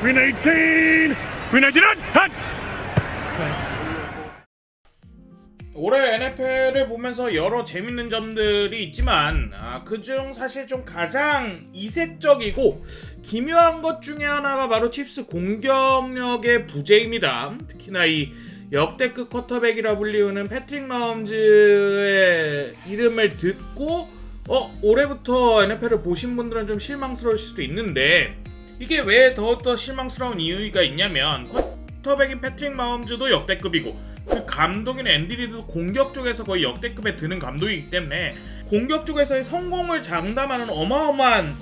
Win 18! Win 18! 한! 올해 NFL을 보면서 여러 재밌는 점들이 있지만 그중 사실 좀 가장 이색적이고 기묘한 것 중에 하나가 바로 칩스 공격력의 부재입니다. 특히나 이 역대급 쿼터백이라 불리우는 패트릭 마홈즈의 이름을 듣고 올해부터 NFL을 보신 분들은 좀 실망스러우실 수도 있는데, 이게 왜 더욱더 실망스러운 이유가 있냐면 쿼터백인 패트릭 마홈즈도 역대급이고 그 감독인 앤디 리드도 공격 쪽에서 거의 역대급에 드는 감독이기 때문에 공격 쪽에서의 성공을 장담하는 어마어마한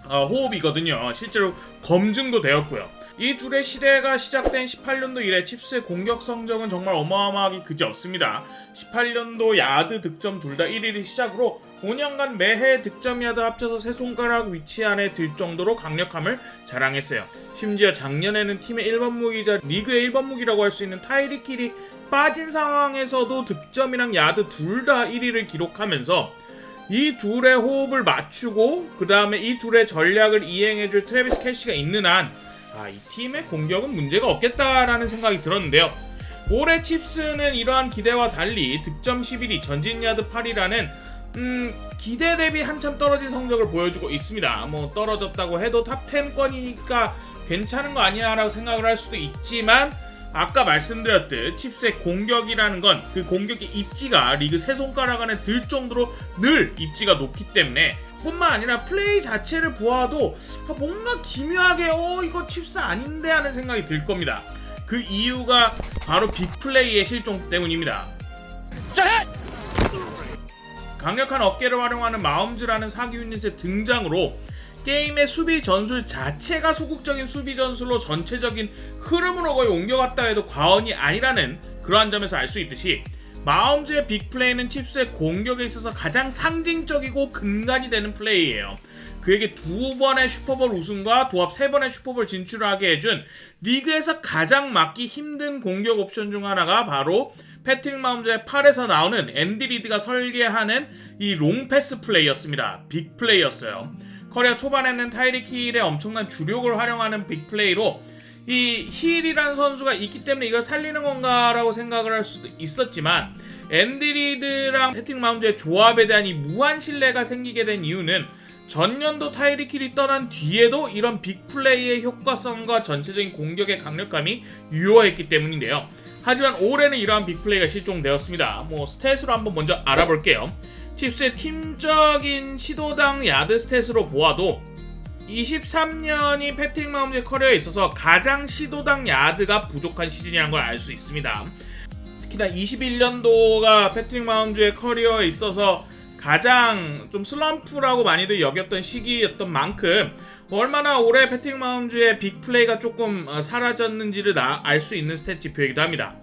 호흡이거든요. 실제로 검증도 되었고요. 이 둘의 시대가 시작된 18년도 이래 칩스의 공격 성적은 정말 어마어마하기 그지없습니다. 18년도 야드 득점 둘 다 1위를 시작으로 5년간 매해 득점 야드 합쳐서 세 손가락 위치 안에 들 정도로 강력함을 자랑했어요. 심지어 작년에는 팀의 1번 무기이자 리그의 1번 무기라고 할 수 있는 타이릭 힐이 빠진 상황에서도 득점이랑 야드 둘 다 1위를 기록하면서 이 둘의 호흡을 맞추고 그 다음에 이 둘의 전략을 이행해줄 트래비스 켈시가 있는 한 이 팀의 공격은 문제가 없겠다라는 생각이 들었는데요. 올해 칩스는 이러한 기대와 달리 득점 11위, 전진 야드 8위라는 기대 대비 한참 떨어진 성적을 보여주고 있습니다. 뭐 떨어졌다고 해도 탑 10권이니까 괜찮은 거 아니야 라고 생각을 할 수도 있지만, 아까 말씀드렸듯 칩스의 공격이라는 건 그 공격의 입지가 리그 세 손가락 안에 들 정도로 늘 입지가 높기 때문에 뿐만 아니라 플레이 자체를 보아도 뭔가 기묘하게 이거 칩스 아닌데 하는 생각이 들 겁니다. 그 이유가 바로 빅플레이의 실종 때문입니다. 강력한 어깨를 활용하는 마홈즈라는 사기 유닛의 등장으로 게임의 수비 전술 자체가 소극적인 수비 전술로 전체적인 흐름으로 거의 옮겨갔다 해도 과언이 아니라는 그러한 점에서 알 수 있듯이, 마홈즈의 빅플레이는 칩스의 공격에 있어서 가장 상징적이고 근간이 되는 플레이예요. 그에게 2번의 슈퍼볼 우승과 도합 3번의 슈퍼볼 진출을 하게 해준 리그에서 가장 막기 힘든 공격 옵션 중 하나가 바로 패트릭 마홈즈의 팔에서 나오는 앤디 리드가 설계하는 이 롱패스 플레이였습니다. 빅플레이였어요. 커리어 초반에는 타이릭 힐의 엄청난 주력을 활용하는 빅플레이로 이 힐이라는 선수가 있기 때문에 이걸 살리는 건가라고 생각을 할 수도 있었지만, 앤디 리드랑 패트릭 마홈즈의 조합에 대한 이 무한 신뢰가 생기게 된 이유는 전년도 타이릭 힐이 떠난 뒤에도 이런 빅플레이의 효과성과 전체적인 공격의 강력함이 유효했기 때문인데요. 하지만 올해는 이러한 빅플레이가 실종되었습니다. 스탯으로 한번 먼저 알아볼게요. 칩스의 팀적인 시도당 야드 스탯으로 보아도 23년이 패트릭 마홈즈의 커리어에 있어서 가장 시도당 야드가 부족한 시즌이라는 걸 알 수 있습니다. 특히나 21년도가 패트릭 마홈즈의 커리어에 있어서 가장 좀 슬럼프라고 많이들 여겼던 시기였던 만큼 얼마나 올해 패트릭 마홈즈의 빅플레이가 조금 사라졌는지를 알 수 있는 스탯 지표이기도 합니다.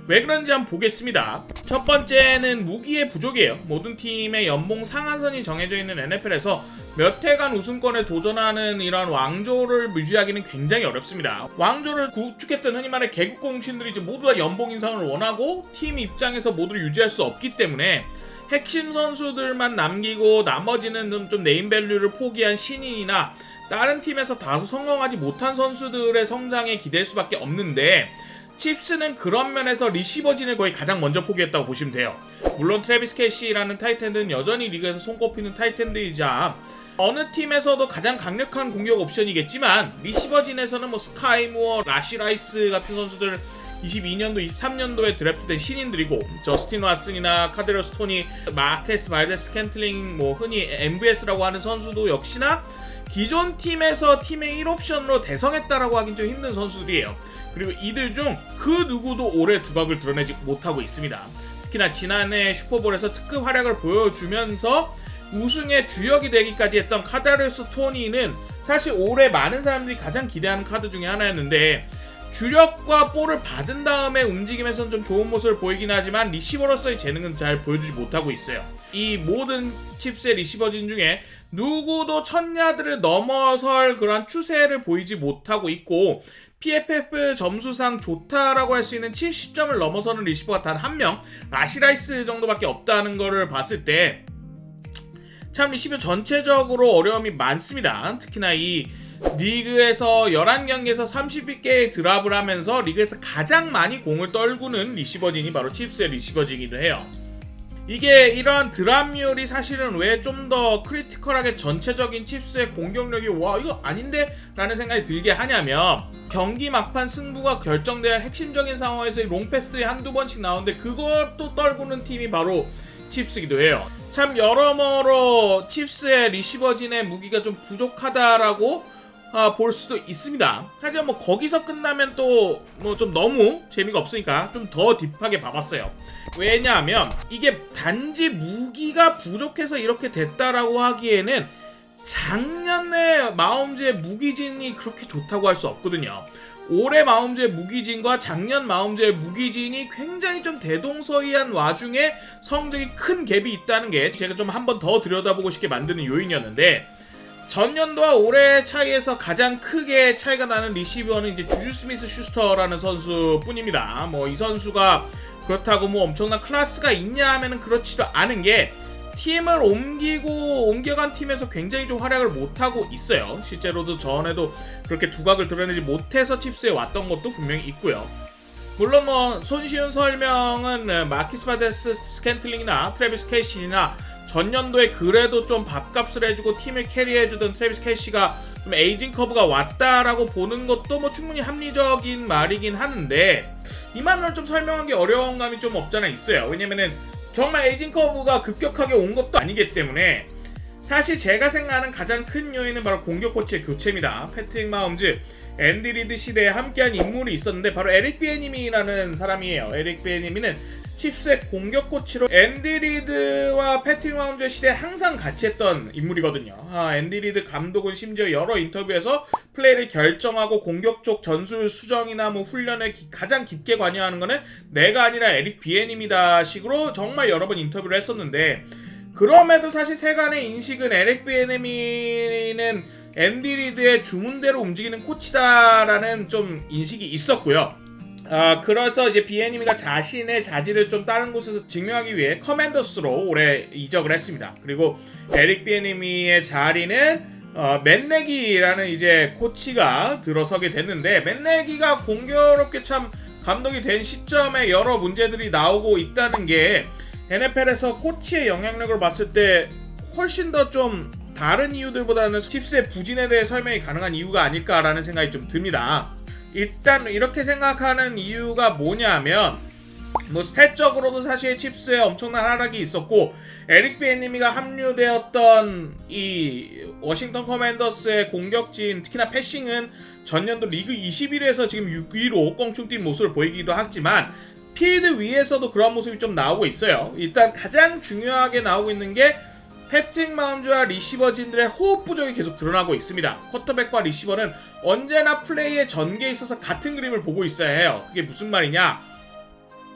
왜 그런지 한번 보겠습니다. 첫 번째는 무기의 부족이에요. 모든 팀의 연봉 상한선이 정해져 있는 NFL에서 몇 해간 우승권에 도전하는 이런 왕조를 유지하기는 굉장히 어렵습니다. 왕조를 구축했던 흔히 말해 개국공신들이 이제 모두 다 연봉 인상을 원하고 팀 입장에서 모두를 유지할 수 없기 때문에 핵심 선수들만 남기고 나머지는 좀 네임밸류를 포기한 신인이나 다른 팀에서 다소 성공하지 못한 선수들의 성장에 기댈 수밖에 없는데, 칩스는 그런 면에서 리시버진을 거의 가장 먼저 포기했다고 보시면 돼요. 물론 트래비스 켈시라는 타이트엔드는 여전히 리그에서 손꼽히는 타이트엔드이자 어느 팀에서도 가장 강력한 공격 옵션이겠지만, 리시버진에서는 스카이 무어, 라시 라이스 같은 선수들 22년도, 23년도에 드래프트된 신인들이고, 저스틴 왓슨이나 카데로스 토니, 마케스 발데스 캔틀링, 흔히 MVS라고 하는 선수도 역시나 기존 팀에서 팀의 1옵션으로 대성했다라고 하긴 좀 힘든 선수들이에요. 그리고 이들 중 그 누구도 올해 두각을 드러내지 못하고 있습니다. 특히나 지난해 슈퍼볼에서 특급 활약을 보여주면서 우승의 주역이 되기까지 했던 카데로스 토니는 사실 올해 많은 사람들이 가장 기대하는 카드 중에 하나였는데, 주력과 볼을 받은 다음에 움직임에서는 좀 좋은 모습을 보이긴 하지만 리시버로서의 재능은 잘 보여주지 못하고 있어요. 이 모든 칩스의 리시버진 중에 누구도 1000야드를 넘어설 그런 추세를 보이지 못하고 있고, PFF 점수상 좋다라고 할 수 있는 70점을 넘어서는 리시버가 단 한 명, 라시라이스 정도밖에 없다는 거를 봤을 때 참 리시버 전체적으로 어려움이 많습니다. 특히나 이 리그에서 11경기에서 30개의 드랍을 하면서 리그에서 가장 많이 공을 떨구는 리시버진이 바로 칩스의 리시버진이기도 해요. 이게 이런 드랍률이 사실은 왜 좀 더 크리티컬하게 전체적인 칩스의 공격력이 와 이거 아닌데? 라는 생각이 들게 하냐면 경기 막판 승부가 결정될 핵심적인 상황에서 롱패스들이 한두 번씩 나오는데 그것도 떨구는 팀이 바로 칩스기도 해요. 참 여러모로 칩스의 리시버진의 무기가 좀 부족하다라고 볼 수도 있습니다. 하지만 뭐 거기서 끝나면 또 뭐 좀 너무 재미가 없으니까 좀 더 딥하게 봐봤어요. 왜냐하면 이게 단지 무기가 부족해서 이렇게 됐다라고 하기에는 작년에 마움즈의 무기진이 그렇게 좋다고 할 수 없거든요. 올해 마움즈의 무기진과 작년 마움즈의 무기진이 굉장히 좀 대동서이한 와중에 성적이 큰 갭이 있다는 게 제가 좀 한 번 더 들여다보고 싶게 만드는 요인이었는데, 전년도와 올해 차이에서 가장 크게 차이가 나는 리시버는 이제 주주 스미스 슈스터라는 선수뿐입니다. 뭐 이 선수가 그렇다고 뭐 엄청난 클래스가 있냐 하면은 그렇지도 않은 게 팀을 옮겨간 팀에서 굉장히 좀 활약을 못하고 있어요. 실제로도 전에도 그렇게 두각을 드러내지 못해서 칩스에 왔던 것도 분명히 있고요. 물론 뭐 손쉬운 설명은 마키스 바데스 스캔틀링이나 트래비스 케이시나 전년도에 그래도 좀 밥값을 해주고 팀을 캐리해주던 트래비스 케이시가 좀 에이징 커브가 왔다라고 보는 것도 뭐 충분히 합리적인 말이긴 하는데, 이만을 좀 설명하기 어려운 감이 좀 없잖아 있어요. 왜냐면은 정말 에이징 커브가 급격하게 온 것도 아니기 때문에. 사실 제가 생각하는 가장 큰 요인은 바로 공격 코치의 교체입니다. 패트릭 마홈즈, 앤디 리드 시대에 함께한 인물이 있었는데 바로 에릭 비에니미라는 사람이에요. 에릭 비에니미는 칩스의 공격 코치로 앤디 리드와 패트릭 마홈즈 시대에 항상 같이 했던 인물이거든요. 앤디 리드 감독은 심지어 여러 인터뷰에서 플레이를 결정하고 공격 쪽 전술 수정이나 뭐 훈련에 가장 깊게 관여하는 거는 내가 아니라 에릭 비에님이다 식으로 정말 여러 번 인터뷰를 했었는데, 그럼에도 사실 세간의 인식은 에릭 비에님이는 앤디 리드의 주문대로 움직이는 코치다라는 좀 인식이 있었고요. 그래서 이제 비에니미가 자신의 자질을 좀 다른 곳에서 증명하기 위해 커맨더스로 올해 이적을 했습니다. 그리고 에릭 비에니미의 자리는 맨내기라는 이제 코치가 들어서게 됐는데, 맨내기가 공교롭게 참 감독이 된 시점에 여러 문제들이 나오고 있다는 게 NFL에서 코치의 영향력을 봤을 때 훨씬 더 좀 다른 이유들보다는 칩스의 부진에 대해 설명이 가능한 이유가 아닐까라는 생각이 좀 듭니다. 일단 이렇게 생각하는 이유가 뭐냐면, 뭐 스탯적으로도 사실 칩스에 엄청난 하락이 있었고, 에릭 비에니미가 합류되었던 이 워싱턴 커맨더스의 공격진, 특히나 패싱은 전년도 리그 21위에서 지금 6위로 껑충 뛴 모습을 보이기도 하지만 필드 위에서도 그런 모습이 좀 나오고 있어요. 일단 가장 중요하게 나오고 있는 게 패트릭 마홈즈와 리시버진들의 호흡 부족이 계속 드러나고 있습니다. 쿼터백과 리시버는 언제나 플레이의 전개에 있어서 같은 그림을 보고 있어야 해요. 그게 무슨 말이냐?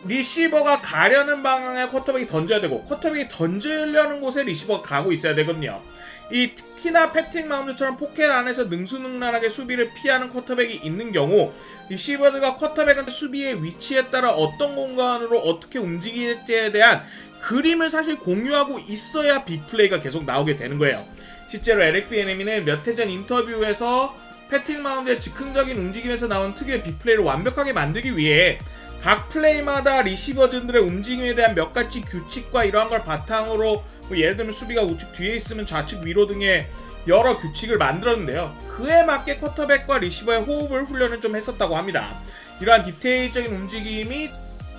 리시버가 가려는 방향에 쿼터백이 던져야 되고, 쿼터백이 던지려는 곳에 리시버가 가고 있어야 되거든요. 이 특히나 패트릭 마홈즈처럼 포켓 안에서 능수능란하게 수비를 피하는 쿼터백이 있는 경우, 리시버들과 쿼터백은 수비의 위치에 따라 어떤 공간으로 어떻게 움직일지에 대한 그림을 사실 공유하고 있어야 빅플레이가 계속 나오게 되는 거예요. 실제로 에릭 비에니미는 몇 해 전 인터뷰에서 패트릭 마홈즈의 즉흥적인 움직임에서 나온 특유의 빅플레이를 완벽하게 만들기 위해 각 플레이마다 리시버진들의 움직임에 대한 몇 가지 규칙과 이러한 걸 바탕으로 뭐 예를 들면 수비가 우측 뒤에 있으면 좌측 위로 등의 여러 규칙을 만들었는데요. 그에 맞게 쿼터백과 리시버의 호흡을 훈련을 좀 했었다고 합니다. 이러한 디테일적인 움직임이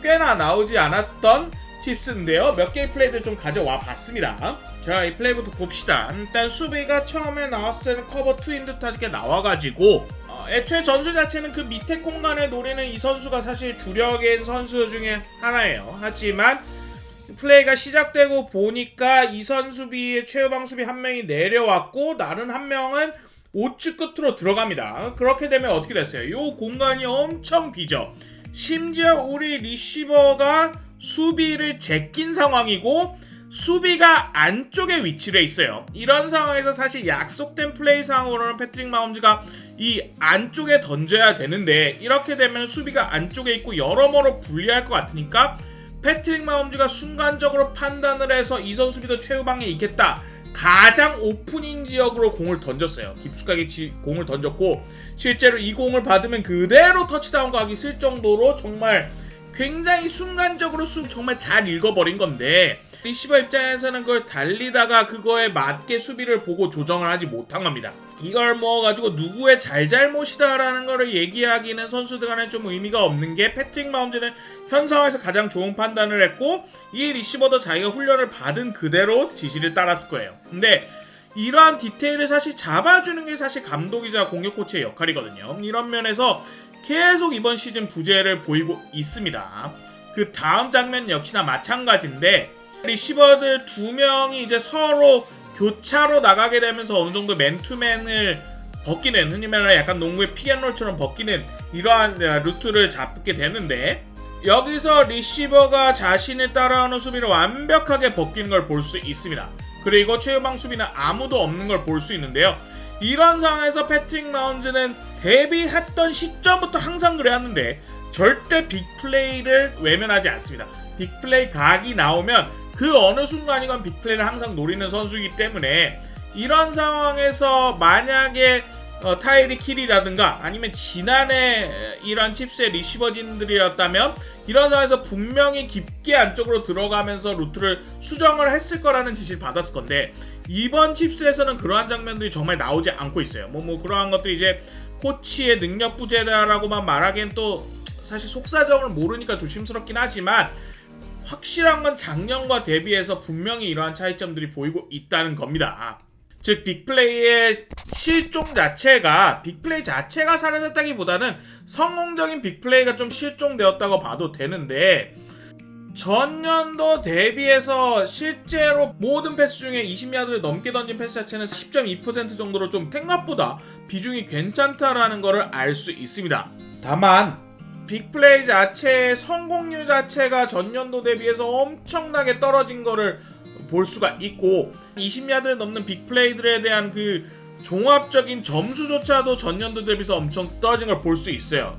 꽤나 나오지 않았던 칩스인데요. 몇 개의 플레이들 좀 가져와 봤습니다. 자, 이 플레이부터 봅시다. 일단 수비가 처음에 나왔을 때는 커버 2인 듯하게 나와가지고 애초에 전술 자체는 그 밑에 공간을 노리는 이 선수가 사실 주력인 선수 중에 하나예요. 하지만 플레이가 시작되고 보니까 이선 수비의 최후방 수비 한 명이 내려왔고 다른 한 명은 우측 끝으로 들어갑니다. 그렇게 되면 어떻게 됐어요? 이 공간이 엄청 비죠. 심지어 우리 리시버가 수비를 제낀 상황이고 수비가 안쪽에 위치를 있어요. 이런 상황에서 사실 약속된 플레이 상황으로는 패트릭 마홈즈가 이 안쪽에 던져야 되는데, 이렇게 되면 수비가 안쪽에 있고 여러모로 불리할 것 같으니까 패트릭 마홈즈가 순간적으로 판단을 해서 이선 수비도 최후방에 있겠다, 가장 오픈인 지역으로 공을 던졌어요. 깊숙하게 공을 던졌고 실제로 이 공을 받으면 그대로 터치다운 각이 있을 정도로 정말 굉장히 순간적으로 정말 잘 읽어버린 건데 리시버 입장에서는 그걸 달리다가 그거에 맞게 수비를 보고 조정을 하지 못한 겁니다. 이걸 가지고 누구의 잘잘못이다라는 거를 얘기하기는 선수들 간에 좀 의미가 없는 게 패트릭 마홈즈는 현 상황에서 가장 좋은 판단을 했고 이 리시버도 자기가 훈련을 받은 그대로 지시를 따랐을 거예요. 근데 이러한 디테일을 사실 잡아주는 게 사실 감독이자 공격 코치의 역할이거든요. 이런 면에서 계속 이번 시즌 부재를 보이고 있습니다. 그 다음 장면 역시나 마찬가지인데 리시버들 두 명이 이제 서로 교차로 나가게 되면서 어느 정도 맨투맨을 벗기는, 흔히 말하는 약간 농구의 픽앤롤처럼 벗기는 이러한 루트를 잡게 되는데 여기서 리시버가 자신을 따라오는 수비를 완벽하게 벗기는 걸 볼 수 있습니다. 그리고 최후방 수비는 아무도 없는 걸 볼 수 있는데요. 이런 상황에서 패트릭 마홈즈는 데뷔했던 시점부터 항상 그래왔는데 절대 빅플레이를 외면하지 않습니다. 빅플레이 각이 나오면 그 어느 순간이건 빅플레이를 항상 노리는 선수이기 때문에 이런 상황에서 만약에 타이리 킬이라든가 아니면 지난해 이런 칩스의 리시버진들이었다면 이런 상황에서 분명히 깊게 안쪽으로 들어가면서 루트를 수정을 했을 거라는 지시를 받았을 건데 이번 칩스에서는 그러한 장면들이 정말 나오지 않고 있어요. 그러한 것들이 이제 코치의 능력 부재다라고만 말하기엔 또 사실 속사정을 모르니까 조심스럽긴 하지만 확실한 건 작년과 대비해서 분명히 이러한 차이점들이 보이고 있다는 겁니다. 즉 빅플레이의 실종 자체가 빅플레이 자체가 사라졌다기보다는 성공적인 빅플레이가 좀 실종되었다고 봐도 되는데 전년도 대비해서 실제로 모든 패스 중에 20야드를 넘게 던진 패스 자체는 10.2% 정도로 좀 생각보다 비중이 괜찮다라는 것을 알 수 있습니다. 다만 빅플레이 자체의 성공률 자체가 전년도 대비해서 엄청나게 떨어진 거를 볼 수가 있고 20야드를 넘는 빅플레이들에 대한 그 종합적인 점수조차도 전년도 대비해서 엄청 떨어진 걸 볼 수 있어요.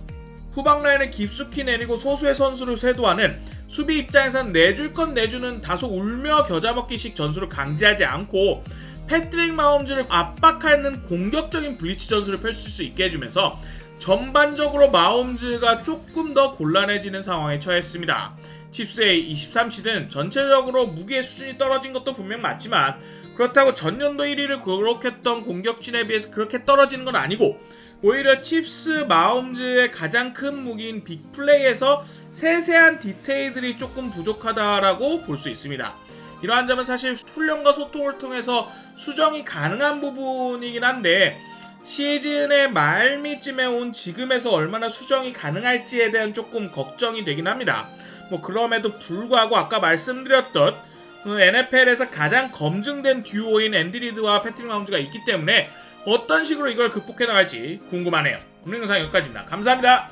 후방 라인을 깊숙이 내리고 소수의 선수를 쇄도하는 수비 입장에서는 내줄 건 내주는 다소 울며 겨자 먹기식 전술을 강제하지 않고 패트릭 마홈즈를 압박하는 공격적인 블리츠 전술을 펼칠 수 있게 해주면서 전반적으로 마홈즈가 조금 더 곤란해지는 상황에 처했습니다. 칩스의 23시드는 전체적으로 무게의 수준이 떨어진 것도 분명 맞지만 그렇다고 전년도 1위를 기록했던 공격진에 비해서 그렇게 떨어지는 건 아니고 오히려 칩스 마홈즈의 가장 큰 무기인 빅플레이에서 세세한 디테일들이 조금 부족하다라고 볼 수 있습니다. 이러한 점은 사실 훈련과 소통을 통해서 수정이 가능한 부분이긴 한데 시즌의 말미쯤에 온 지금에서 얼마나 수정이 가능할지에 대한 조금 걱정이 되긴 합니다. 그럼에도 불구하고 아까 말씀드렸던 NFL에서 가장 검증된 듀오인 앤디 리드와 패트릭 마홈즈가 있기 때문에 어떤 식으로 이걸 극복해 나갈지 궁금하네요. 오늘 영상 여기까지입니다. 감사합니다.